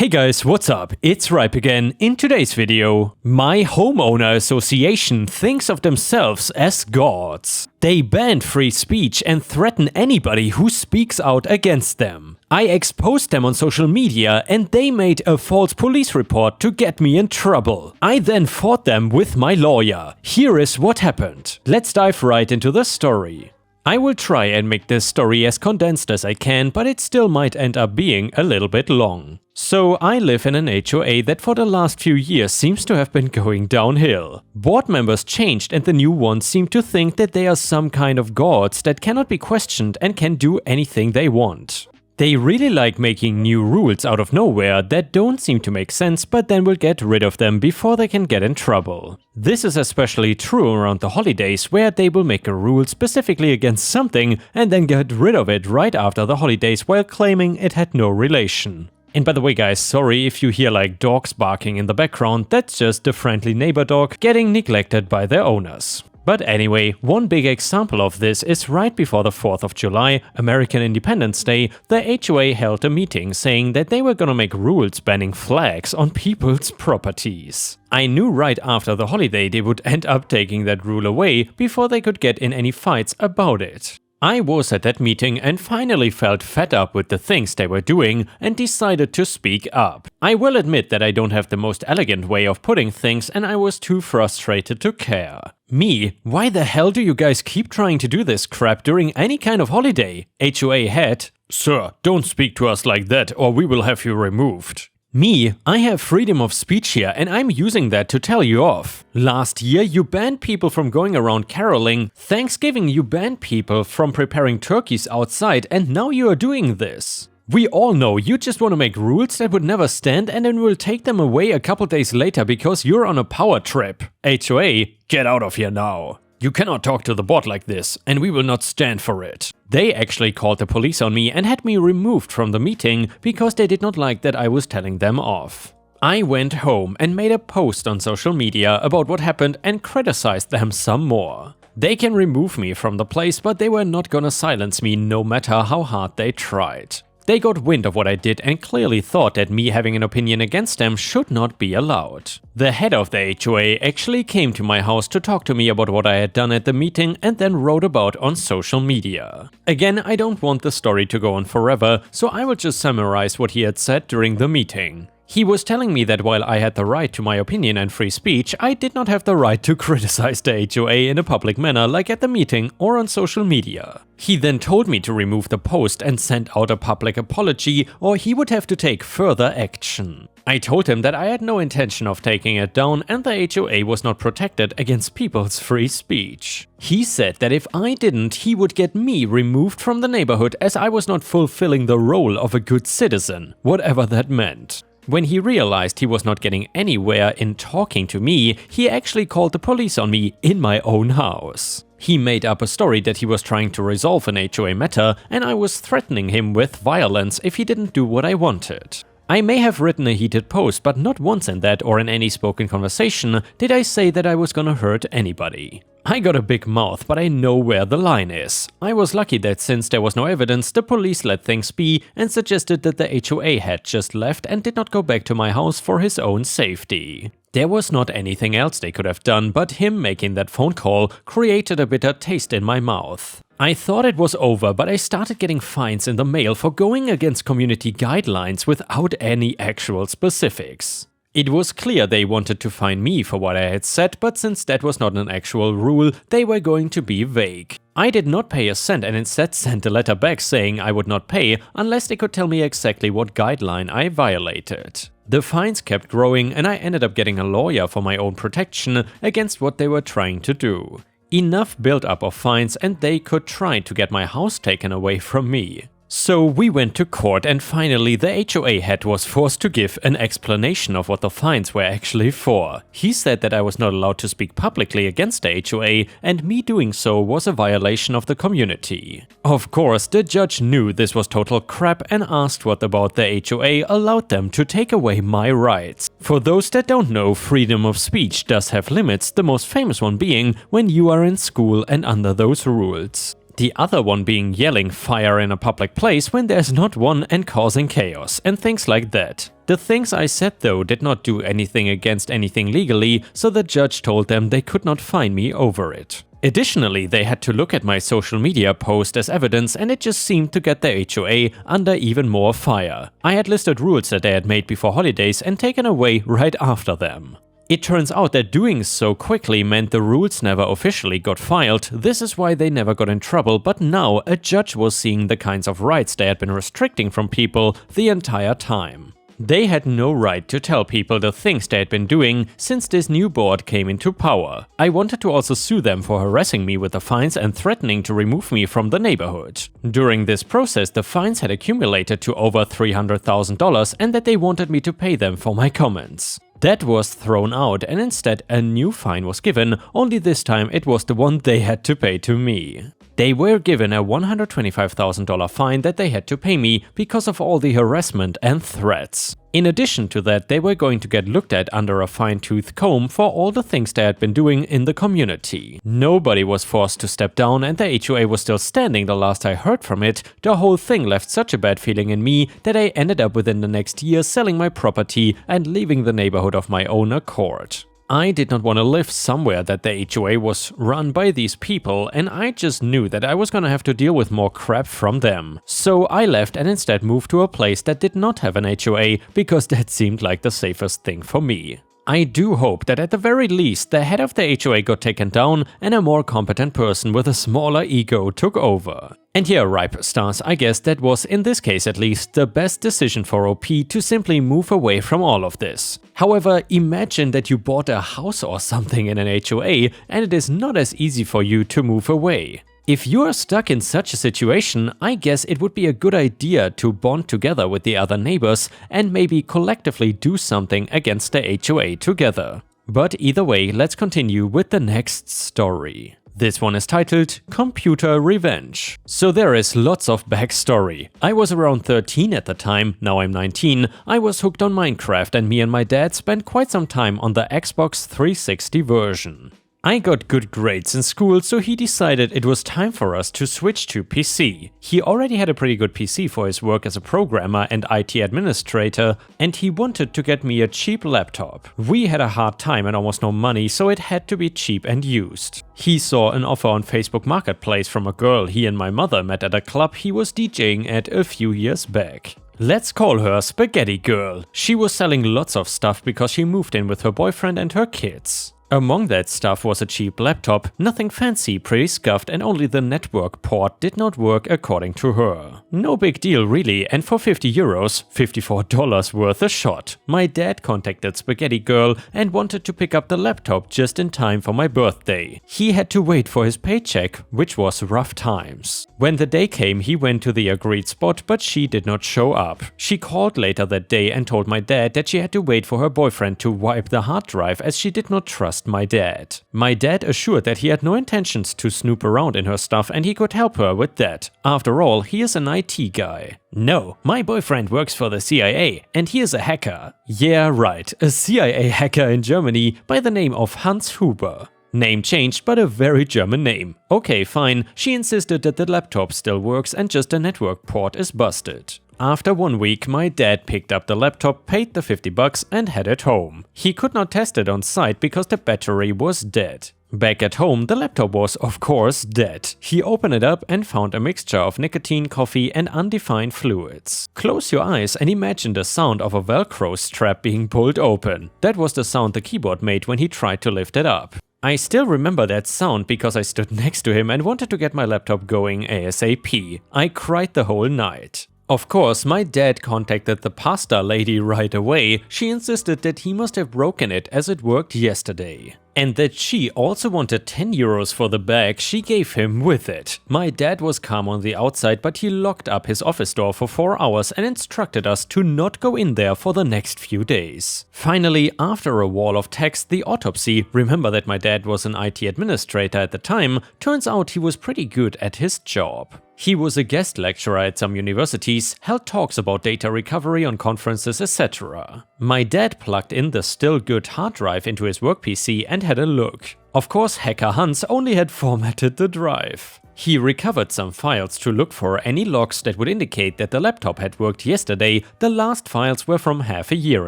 Hey guys, what's up? It's Ripe again. In today's video, my homeowner association thinks of themselves as gods. They ban free speech and threaten anybody who speaks out against them. I exposed them on social media and they made a false police report to get me in trouble. I then fought them with my lawyer. Here is what happened. Let's dive right into the story. I will try and make this story as condensed as I can, but it still might end up being a little bit long. So I live in an HOA that for the last few years seems to have been going downhill. Board members changed and the new ones seem to think that they are some kind of gods that cannot be questioned and can do anything they want. They really like making new rules out of nowhere that don't seem to make sense, but then will get rid of them before they can get in trouble. This is especially true around the holidays, where they will make a rule specifically against something and then get rid of it right after the holidays while claiming it had no relation. And by the way guys, sorry if you hear like dogs barking in the background, that's just the friendly neighbor dog getting neglected by their owners. But anyway, one big example of this is right before the 4th of July, American Independence Day, the HOA held a meeting saying that they were gonna make rules banning flags on people's properties. I knew right after the holiday they would end up taking that rule away before they could get in any fights about it. I was at that meeting and finally felt fed up with the things they were doing and decided to speak up. I will admit that I don't have the most elegant way of putting things and I was too frustrated to care. Me? Why the hell do you guys keep trying to do this crap during any kind of holiday? HOA head: Sir, don't speak to us like that or we will have you removed. Me? I have freedom of speech here and I'm using that to tell you off. Last year you banned people from going around caroling, Thanksgiving you banned people from preparing turkeys outside, and now you are doing this. We all know you just want to make rules that would never stand and then will take them away a couple days later because you're on a power trip. HOA, get out of here now. You cannot talk to the board like this, and we will not stand for it. They actually called the police on me and had me removed from the meeting because they did not like that I was telling them off. I went home and made a post on social media about what happened and criticized them some more. They can remove me from the place, but they were not gonna silence me no matter how hard they tried. They got wind of what I did and clearly thought that me having an opinion against them should not be allowed. The head of the HOA actually came to my house to talk to me about what I had done at the meeting and then wrote about on social media. Again, I don't want the story to go on forever, so I will just summarize what he had said during the meeting. He was telling me that while I had the right to my opinion and free speech, I did not have the right to criticize the HOA in a public manner like at the meeting or on social media. He then told me to remove the post and send out a public apology or he would have to take further action. I told him that I had no intention of taking it down and the HOA was not protected against people's free speech. He said that if I didn't, he would get me removed from the neighborhood as I was not fulfilling the role of a good citizen, whatever that meant. When he realized he was not getting anywhere in talking to me, he actually called the police on me in my own house. He made up a story that he was trying to resolve an HOA matter and I was threatening him with violence if he didn't do what I wanted. I may have written a heated post, but not once in that or in any spoken conversation did I say that I was gonna hurt anybody. I got a big mouth, but I know where the line is. I was lucky that since there was no evidence, the police let things be and suggested that the HOA had just left and did not go back to my house for his own safety. There was not anything else they could have done, but him making that phone call created a bitter taste in my mouth. I thought it was over, but I started getting fines in the mail for going against community guidelines without any actual specifics. It was clear they wanted to fine me for what I had said, but since that was not an actual rule, they were going to be vague. I did not pay a cent and instead sent a letter back saying I would not pay unless they could tell me exactly what guideline I violated. The fines kept growing and I ended up getting a lawyer for my own protection against what they were trying to do. Enough build up of fines and they could try to get my house taken away from me. So we went to court and finally the HOA head was forced to give an explanation of what the fines were actually for. He said that I was not allowed to speak publicly against the HOA and me doing so was a violation of the community. Of course, the judge knew this was total crap and asked what about the HOA allowed them to take away my rights. For those that don't know, freedom of speech does have limits, the most famous one being when you are in school and under those rules. The other one being yelling fire in a public place when there's not one and causing chaos, and things like that. The things I said though did not do anything against anything legally, so the judge told them they could not fine me over it. Additionally, they had to look at my social media post as evidence, and it just seemed to get the HOA under even more fire. I had listed rules that they had made before holidays and taken away right after them. It turns out that doing so quickly meant the rules never officially got filed. This is why they never got in trouble, but now a judge was seeing the kinds of rights they had been restricting from people the entire time. They had no right to tell people the things they had been doing since this new board came into power. I wanted to also sue them for harassing me with the fines and threatening to remove me from the neighborhood. During this process, the fines had accumulated to over $300,000 and that they wanted me to pay them for my comments. That was thrown out, and instead a new fine was given, only this time it was the one they had to pay to me. They were given a $125,000 fine that they had to pay me because of all the harassment and threats. In addition to that, they were going to get looked at under a fine-tooth comb for all the things they had been doing in the community. Nobody was forced to step down, and the HOA was still standing the last I heard from it. The whole thing left such a bad feeling in me that I ended up within the next year selling my property and leaving the neighborhood of my own accord. I did not want to live somewhere that the HOA was run by these people, and I just knew that I was gonna have to deal with more crap from them. So I left and instead moved to a place that did not have an HOA, because that seemed like the safest thing for me. I do hope that at the very least the head of the HOA got taken down and a more competent person with a smaller ego took over. And yeah, Ripe Stars, I guess that was, in this case at least, the best decision for OP to simply move away from all of this. However, imagine that you bought a house or something in an HOA and it is not as easy for you to move away. If you are stuck in such a situation, I guess it would be a good idea to bond together with the other neighbors and maybe collectively do something against the HOA together. But either way, let's continue with the next story. This one is titled Computer Revenge. So there is lots of backstory. I was around 13 at the time, now I'm 19. I was hooked on Minecraft and me and my dad spent quite some time on the Xbox 360 version. I got good grades in school, so he decided it was time for us to switch to PC. He already had a pretty good PC for his work as a programmer and IT administrator, and he wanted to get me a cheap laptop. We had a hard time and almost no money, so it had to be cheap and used. He saw an offer on Facebook Marketplace from a girl he and my mother met at a club he was DJing at a few years back. Let's call her Spaghetti Girl. She was selling lots of stuff because she moved in with her boyfriend and her kids. Among that stuff was a cheap laptop, nothing fancy, pretty scuffed, and only the network port did not work according to her. No big deal really, and for €50, $54 worth a shot. My dad contacted Spaghetti Girl and wanted to pick up the laptop just in time for my birthday. He had to wait for his paycheck, which was rough times. When the day came, he went to the agreed spot, but she did not show up. She called later that day and told my dad that she had to wait for her boyfriend to wipe the hard drive as she did not trust my dad. My dad assured that he had no intentions to snoop around in her stuff and he could help her with that. After all, he is an IT guy. No, my boyfriend works for the CIA and he is a hacker. Yeah, right, a CIA hacker in Germany by the name of Hans Huber. Name changed, but a very German name. Okay, fine, she insisted that the laptop still works and just a network port is busted. After 1 week, my dad picked up the laptop, paid the $50 and headed home. He could not test it on site because the battery was dead. Back at home, the laptop was, of course, dead. He opened it up and found a mixture of nicotine, coffee and undefined fluids. Close your eyes and imagine the sound of a Velcro strap being pulled open. That was the sound the keyboard made when he tried to lift it up. I still remember that sound because I stood next to him and wanted to get my laptop going ASAP. I cried the whole night. Of course, my dad contacted the pasta lady right away. She insisted that he must have broken it as it worked yesterday. And that she also wanted €10 for the bag she gave him with it. My dad was calm on the outside, but he locked up his office door for 4 hours and instructed us to not go in there for the next few days. Finally, after a wall of text, the autopsy, remember that my dad was an IT administrator at the time, turns out he was pretty good at his job. He was a guest lecturer at some universities, held talks about data recovery on conferences, etc. My dad plugged in the still good hard drive into his work PC and had a look. Of course, hacker Hans only had formatted the drive. He recovered some files to look for any logs that would indicate that the laptop had worked yesterday. The last files were from half a year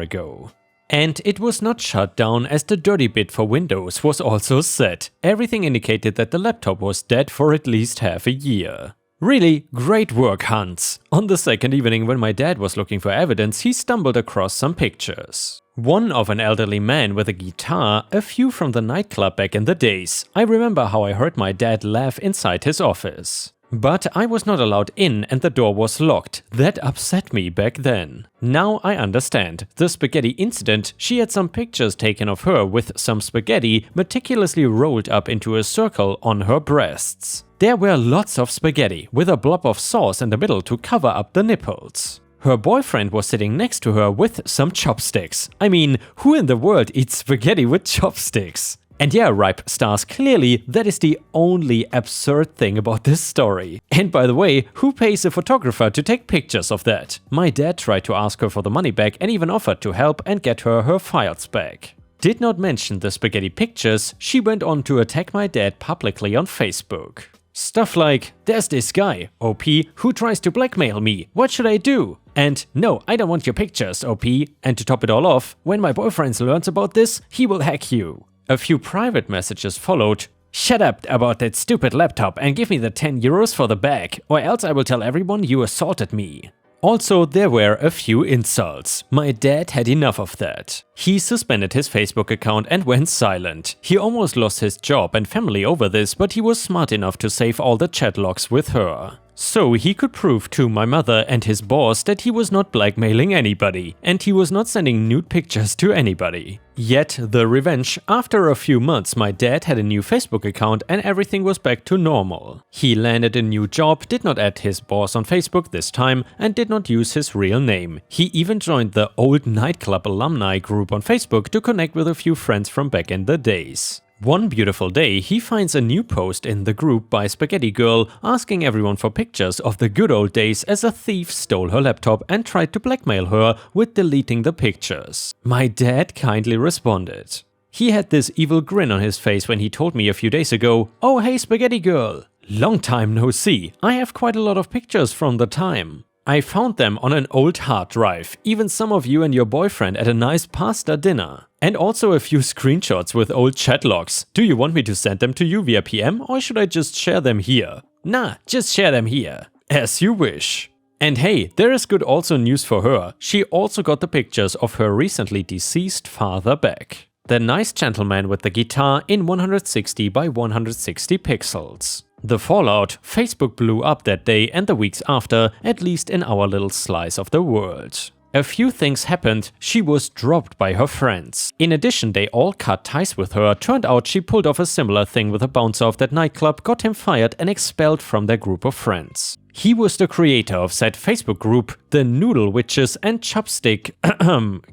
ago. And it was not shut down, as the dirty bit for Windows was also set. Everything indicated that the laptop was dead for at least half a year. Really great work, Hans. On the second evening, when my dad was looking for evidence, he stumbled across some pictures. One of an elderly man with a guitar, a few from the nightclub back in the days. I remember how I heard my dad laugh inside his office. But I was not allowed in and the door was locked. That upset me back then. Now I understand. The spaghetti incident, she had some pictures taken of her with some spaghetti meticulously rolled up into a circle on her breasts. There were lots of spaghetti, with a blob of sauce in the middle to cover up the nipples. Her boyfriend was sitting next to her with some chopsticks. I mean, who in the world eats spaghetti with chopsticks? And yeah, Ripe Stars, clearly that is the only absurd thing about this story. And by the way, who pays a photographer to take pictures of that? My dad tried to ask her for the money back and even offered to help and get her files back. Did not mention the spaghetti pictures, she went on to attack my dad publicly on Facebook. Stuff like, there's this guy, OP, who tries to blackmail me, what should I do? And no, I don't want your pictures, OP. And to top it all off, when my boyfriend learns about this, he will hack you. A few private messages followed. Shut up about that stupid laptop and give me the 10 euros for the bag, or else I will tell everyone you assaulted me. Also, there were a few insults. My dad had enough of that. He suspended his Facebook account and went silent. He almost lost his job and family over this, but he was smart enough to save all the chat logs with her. So he could prove to my mother and his boss that he was not blackmailing anybody, and he was not sending nude pictures to anybody. Yet the revenge, after a few months my dad had a new Facebook account and everything was back to normal. He landed a new job, did not add his boss on Facebook this time, and did not use his real name. He even joined the old nightclub alumni group on Facebook to connect with a few friends from back in the days. One beautiful day, he finds a new post in the group by Spaghetti Girl asking everyone for pictures of the good old days as a thief stole her laptop and tried to blackmail her with deleting the pictures. My dad kindly responded. He had this evil grin on his face when he told me a few days ago, "Oh hey Spaghetti Girl, long time no see, I have quite a lot of pictures from the time. I found them on an old hard drive, even some of you and your boyfriend at a nice pasta dinner. And also a few screenshots with old chat logs. Do you want me to send them to you via PM or should I just share them here? Nah, just share them here. As you wish." And hey, there is good also news for her. She also got the pictures of her recently deceased father back. The nice gentleman with the guitar in 160 by 160 pixels. The fallout, Facebook blew up that day and the weeks after, at least in our little slice of the world. A few things happened, she was dropped by her friends. In addition, they all cut ties with her. Turned out she pulled off a similar thing with a bouncer of that nightclub, got him fired and expelled from their group of friends. He was the creator of said Facebook group. The Noodle Witches and Chopstick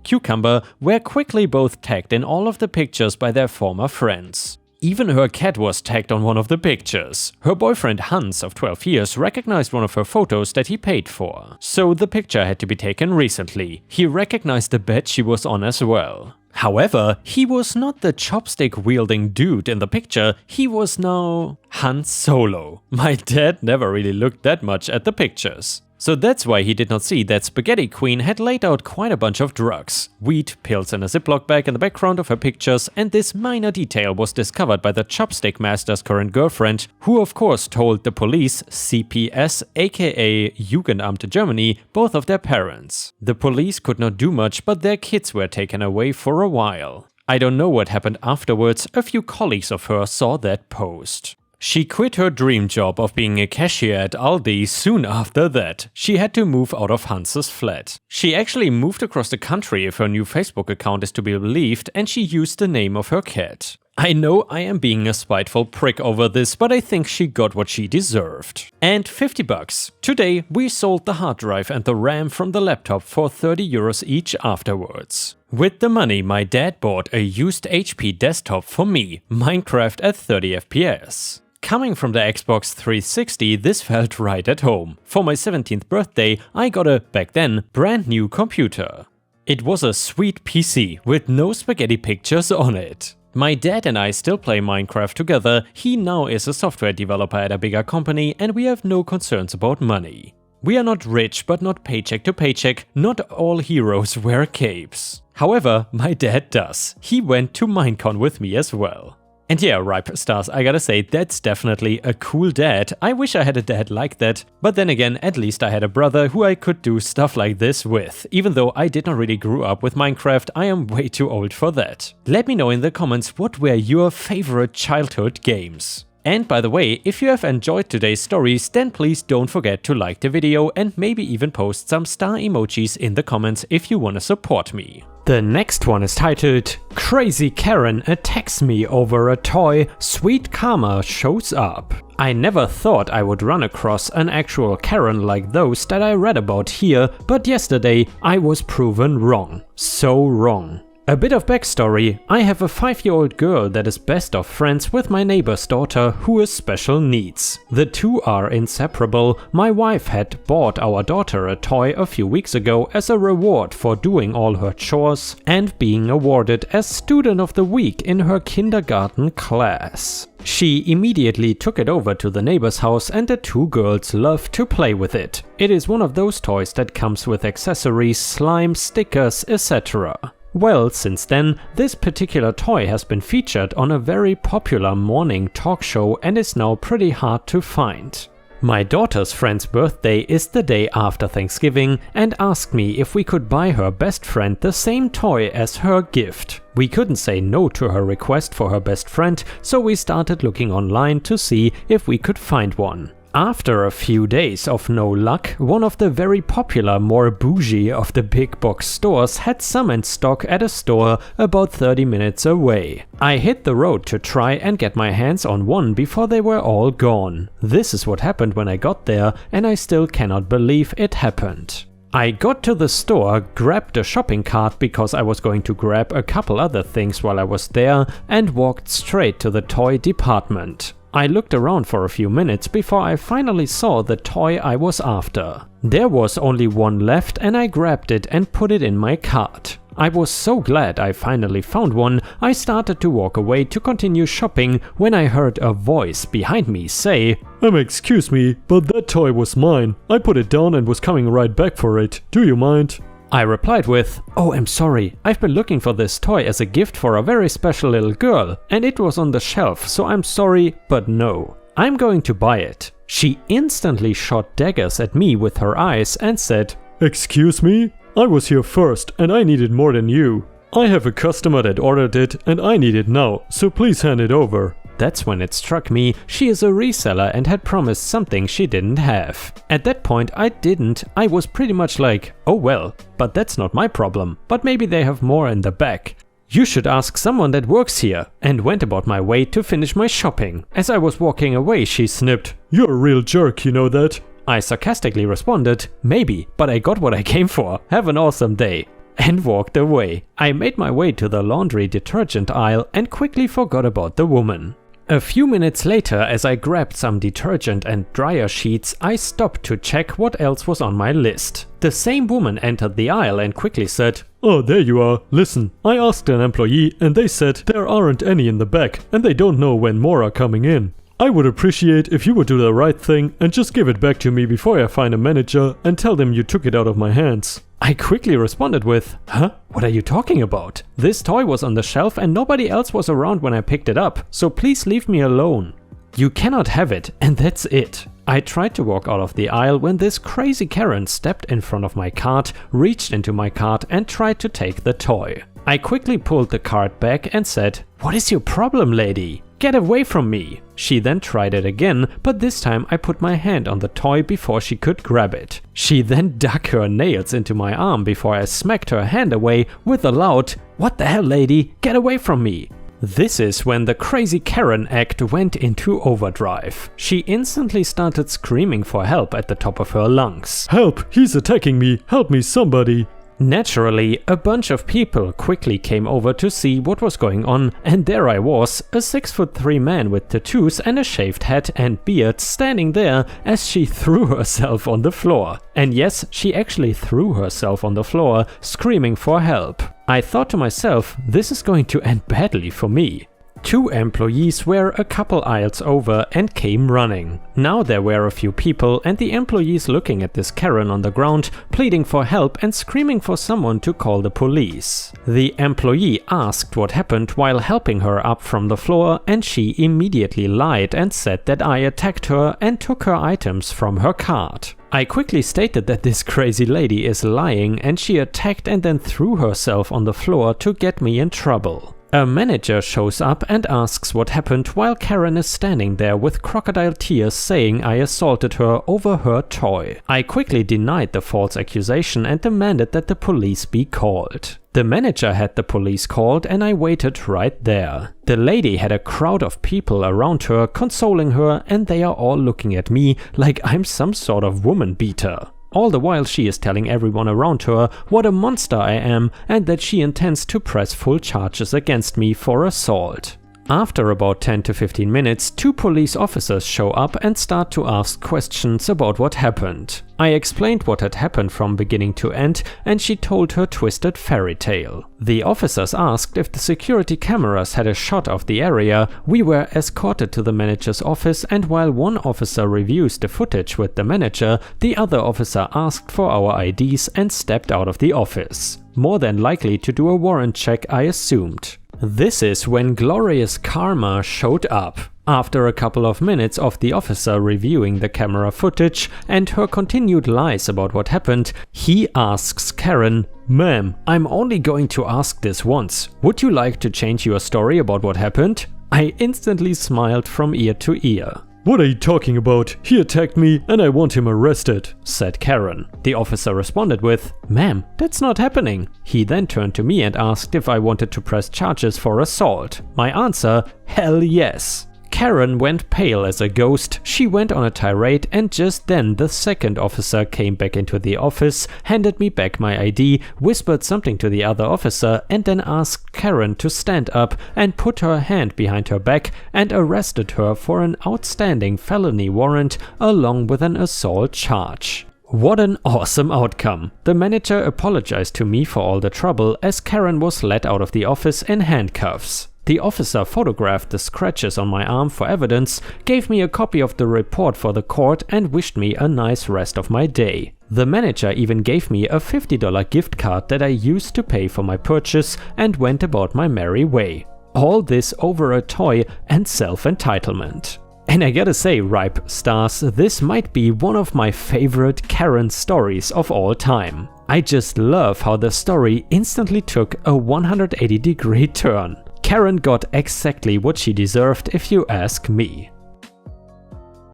Cucumber were quickly both tagged in all of the pictures by their former friends. Even her cat was tagged on one of the pictures. Her boyfriend Hans, of 12 years, recognized one of her photos that he paid for. So the picture had to be taken recently. He recognized the bed she was on as well. However, he was not the chopstick-wielding dude in the picture, he was now Han Solo. My dad never really looked that much at the pictures. So that's why he did not see that Spaghetti Queen had laid out quite a bunch of drugs. Weed, pills in a Ziploc bag in the background of her pictures, and this minor detail was discovered by the Chopstick Master's current girlfriend, who of course told the police, CPS aka Jugendamt Germany, both of their parents. The police could not do much, but their kids were taken away for a while. I don't know what happened afterwards, a few colleagues of her saw that post. She quit her dream job of being a cashier at Aldi soon after that. She had to move out of Hans's flat. She actually moved across the country if her new Facebook account is to be believed, and she used the name of her cat. I know I am being a spiteful prick over this, but I think she got what she deserved. And 50 bucks. Today we sold the hard drive and the RAM from the laptop for 30 euros each afterwards. With the money, my dad bought a used HP desktop for me, Minecraft at 30 FPS. Coming from the Xbox 360, this felt right at home. For my 17th birthday, I got a, back then, brand new computer. It was a sweet PC with no spaghetti pictures on it. My dad and I still play Minecraft together. He now is a software developer at a bigger company and we have no concerns about money. We are not rich, but not paycheck to paycheck. Not all heroes wear capes. However, my dad does. He went to Minecon with me as well. And yeah, Ripe Stars, I gotta say, that's definitely a cool dad. I wish I had a dad like that. But then again, at least I had a brother who I could do stuff like this with. Even though I did not really grow up with Minecraft, I am way too old for that. Let me know in the comments what were your favorite childhood games. And by the way, if you have enjoyed today's stories, then please don't forget to like the video and maybe even post some star emojis in the comments if you want to support me. The next one is titled, Crazy Karen attacks me over a toy, sweet karma shows up. I never thought I would run across an actual Karen like those that I read about here, but yesterday I was proven wrong. So wrong. A bit of backstory, I have a 5-year-old girl that is best of friends with my neighbor's daughter who has special needs. The two are inseparable. My wife had bought our daughter a toy a few weeks ago as a reward for doing all her chores and being awarded as Student of the Week in her kindergarten class. She immediately took it over to the neighbor's house and the two girls love to play with it. It is one of those toys that comes with accessories, slime, stickers, etc. Well, since then, this particular toy has been featured on a very popular morning talk show and is now pretty hard to find. My daughter's friend's birthday is the day after Thanksgiving and asked me if we could buy her best friend the same toy as her gift. We couldn't say no to her request for her best friend, so we started looking online to see if we could find one. After a few days of no luck, one of the very popular, more bougie of the big box stores had some in stock at a store about 30 minutes away. I hit the road to try and get my hands on one before they were all gone. This is what happened when I got there, and I still cannot believe it happened. I got to the store, grabbed a shopping cart because I was going to grab a couple other things while I was there, and walked straight to the toy department. I looked around for a few minutes before I finally saw the toy I was after. There was only one left and I grabbed it and put it in my cart. I was so glad I finally found one. I started to walk away to continue shopping when I heard a voice behind me say, "Excuse me, but that toy was mine. I put it down and was coming right back for it. Do you mind?" I replied with, "Oh, I'm sorry. I've been looking for this toy as a gift for a very special little girl and it was on the shelf, so I'm sorry, but no. I'm going to buy it." She instantly shot daggers at me with her eyes and said, "Excuse me? I was here first and I need it more than you. I have a customer that ordered it and I need it now, so please hand it over." That's when it struck me, she is a reseller and had promised something she didn't have. At that point I didn't. I was pretty much like, oh well, but that's not my problem, but maybe they have more in the back. You should ask someone that works here, and went about my way to finish my shopping. As I was walking away she snipped, "You're a real jerk, you know that?" I sarcastically responded, "Maybe, but I got what I came for. Have an awesome day." And walked away. I made my way to the laundry detergent aisle and quickly forgot about the woman. A few minutes later, as I grabbed some detergent and dryer sheets, I stopped to check what else was on my list. The same woman entered the aisle and quickly said, "Oh, there you are. Listen, I asked an employee and they said there aren't any in the back and they don't know when more are coming in. I would appreciate if you would do the right thing and just give it back to me before I find a manager and tell them you took it out of my hands." I quickly responded with, "Huh? What are you talking about? This toy was on the shelf and nobody else was around when I picked it up, so please leave me alone." You cannot have it, and that's it. I tried to walk out of the aisle when this crazy Karen stepped in front of my cart, reached into my cart and tried to take the toy. I quickly pulled the cart back and said, "What is your problem, lady? Get away from me." She then tried it again, but this time I put my hand on the toy before she could grab it. She then dug her nails into my arm before I smacked her hand away with a loud, "What the hell, lady? Get away from me." This is when the crazy Karen act went into overdrive. She instantly started screaming for help at the top of her lungs. "Help! He's attacking me! Help me, somebody!" Naturally, a bunch of people quickly came over to see what was going on, and there I was, a 6'3" man with tattoos and a shaved head and beard standing there as she threw herself on the floor. And yes, she actually threw herself on the floor, screaming for help. I thought to myself, this is going to end badly for me. 2 employees were a couple aisles over and came running. Now there were a few people and the employees looking at this Karen on the ground, pleading for help and screaming for someone to call the police. The employee asked what happened while helping her up from the floor, and she immediately lied and said that I attacked her and took her items from her cart. I quickly stated that this crazy lady is lying and she attacked and then threw herself on the floor to get me in trouble. A manager shows up and asks what happened while Karen is standing there with crocodile tears saying I assaulted her over her toy. I quickly denied the false accusation and demanded that the police be called. The manager had the police called and I waited right there. The lady had a crowd of people around her consoling her, and they are all looking at me like I'm some sort of woman beater. All the while she is telling everyone around her what a monster I am and that she intends to press full charges against me for assault. After about 10 to 15 minutes, 2 police officers show up and start to ask questions about what happened. I explained what had happened from beginning to end, and she told her twisted fairy tale. The officers asked if the security cameras had a shot of the area. We were escorted to the manager's office, and while one officer reviews the footage with the manager, the other officer asked for our IDs and stepped out of the office. More than likely to do a warrant check, I assumed. This is when glorious karma showed up. After a couple of minutes of the officer reviewing the camera footage and her continued lies about what happened, he asks Karen, "Ma'am, I'm only going to ask this once. Would you like to change your story about what happened?" I instantly smiled from ear to ear. "What are you talking about? He attacked me and I want him arrested," said Karen. The officer responded with, "Ma'am, that's not happening." He then turned to me and asked if I wanted to press charges for assault. My answer, hell yes. Karen went pale as a ghost, she went on a tirade, and just then the second officer came back into the office, handed me back my ID, whispered something to the other officer, and then asked Karen to stand up and put her hand behind her back and arrested her for an outstanding felony warrant along with an assault charge. What an awesome outcome. The manager apologized to me for all the trouble as Karen was led out of the office in handcuffs. The officer photographed the scratches on my arm for evidence, gave me a copy of the report for the court, and wished me a nice rest of my day. The manager even gave me a $50 gift card that I used to pay for my purchase and went about my merry way. All this over a toy and self-entitlement. And I gotta say, Ripe Stars, this might be one of my favorite Karen stories of all time. I just love how the story instantly took a 180-degree turn. Karen got exactly what she deserved if you ask me.